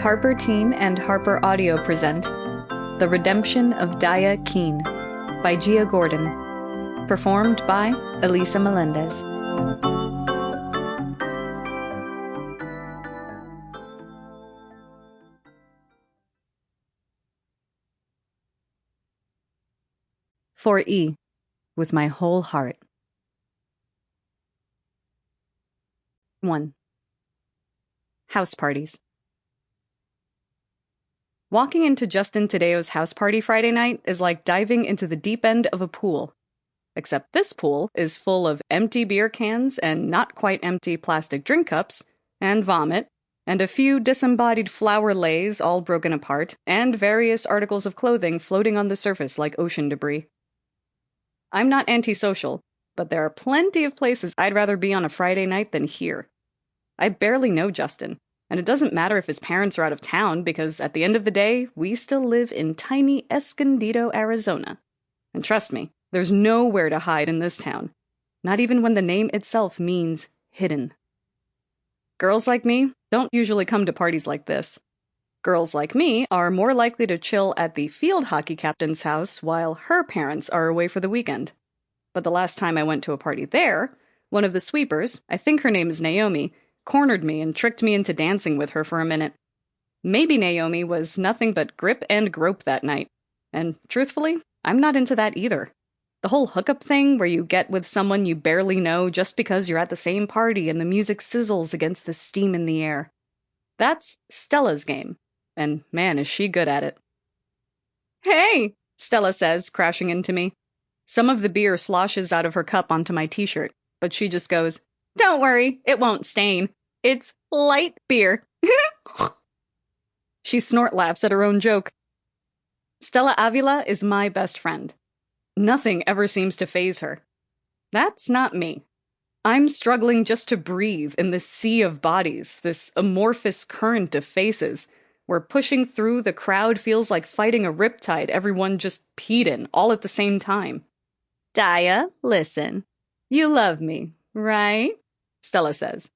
HarperTeen and Harper Audio present The Redemption of Daya Keane by Gia Gordon, performed by Elisa Meléndez. For E, with my whole heart. 1. House parties. Walking into Justin Tadeo's house party Friday night is like diving into the deep end of a pool. Except this pool is full of empty beer cans and not quite empty plastic drink cups, and vomit, and a few disembodied flower leis all broken apart, and various articles of clothing floating on the surface like ocean debris. I'm not antisocial, but there are plenty of places I'd rather be on a Friday night than here. I barely know Justin, and it doesn't matter if his parents are out of town because at the end of the day, we still live in tiny Escondido, Arizona. And trust me, there's nowhere to hide in this town, not even when the name itself means hidden. Girls like me don't usually come to parties like this. Girls like me are more likely to chill at the field hockey captain's house while her parents are away for the weekend. But the last time I went to a party there, one of the sweepers, I think her name is Naomi, cornered me and tricked me into dancing with her for a minute. Maybe Naomi was nothing but grip and grope that night. And truthfully, I'm not into that either. The whole hookup thing where you get with someone you barely know just because you're at the same party and the music sizzles against the steam in the air. That's Stella's game. And man, is she good at it. "Hey," Stella says, crashing into me. Some of the beer sloshes out of her cup onto my t-shirt, but she just goes, "Don't worry, it won't stain. It's light beer." She snort laughs at her own joke. Stella Avila is my best friend. Nothing ever seems to faze her. That's not me. I'm struggling just to breathe in this sea of bodies, this amorphous current of faces, where pushing through the crowd feels like fighting a riptide everyone just peed in, all at the same time. "Daya, listen. You love me, right?" Stella says.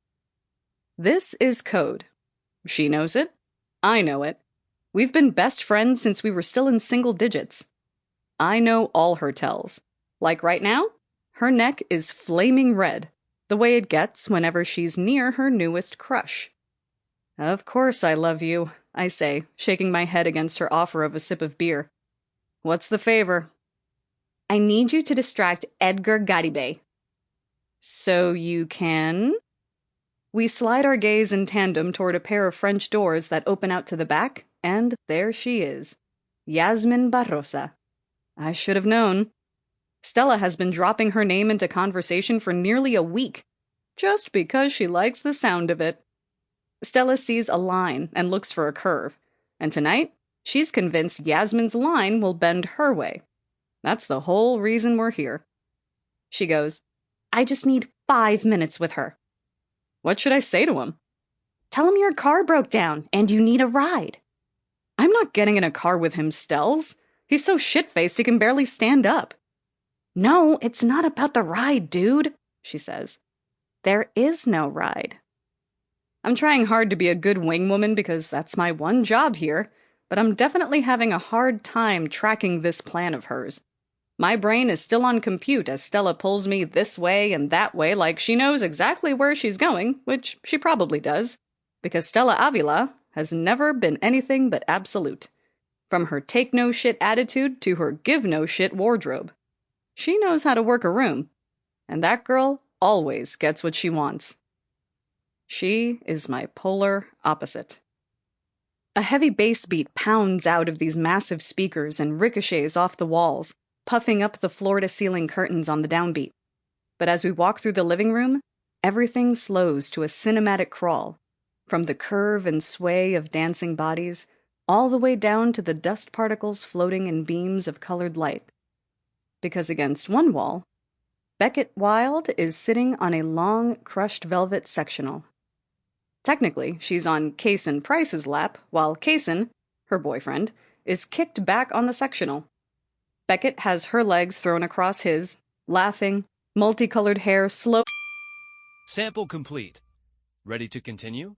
This is code. She knows it. I know it. We've been best friends since we were still in single digits. I know all her tells. Like right now, her neck is flaming red, the way it gets whenever she's near her newest crush. "Of course I love you," I say, shaking my head against her offer of a sip of beer. "What's the favor?" "I need you to distract Edgar Garibay." "So you can?" We slide our gaze in tandem toward a pair of French doors that open out to the back, and there she is. Yasmin Barrosa. I should have known. Stella has been dropping her name into conversation for nearly a week, just because she likes the sound of it. Stella sees a line and looks for a curve, and tonight, she's convinced Yasmin's line will bend her way. That's the whole reason we're here. She goes, "I just need 5 minutes with her." What should I say to him? "Tell him your car broke down and you need a ride." I'm not getting in a car with him, Stells. He's so shit-faced he can barely stand up. "No, it's not about the ride, dude," she says. "There is no ride." I'm trying hard to be a good wing woman because that's my one job here, but I'm definitely having a hard time tracking this plan of hers. My brain is still on compute as Stella pulls me this way and that way like she knows exactly where she's going, which she probably does, because Stella Avila has never been anything but absolute. From her take-no-shit attitude to her give-no-shit wardrobe. She knows how to work a room, and that girl always gets what she wants. She is my polar opposite. A heavy bass beat pounds out of these massive speakers and ricochets off the walls, puffing up the floor-to-ceiling curtains on the downbeat. But as we walk through the living room, everything slows to a cinematic crawl, from the curve and sway of dancing bodies, all the way down to the dust particles floating in beams of colored light. Because against one wall, Beckett Wild is sitting on a long, crushed velvet sectional. Technically, she's on Kaysen Price's lap, while Kaysen, her boyfriend, is kicked back on the sectional. Beckett has her legs thrown across his, laughing, multicolored hair slow. Sample complete. Ready to continue?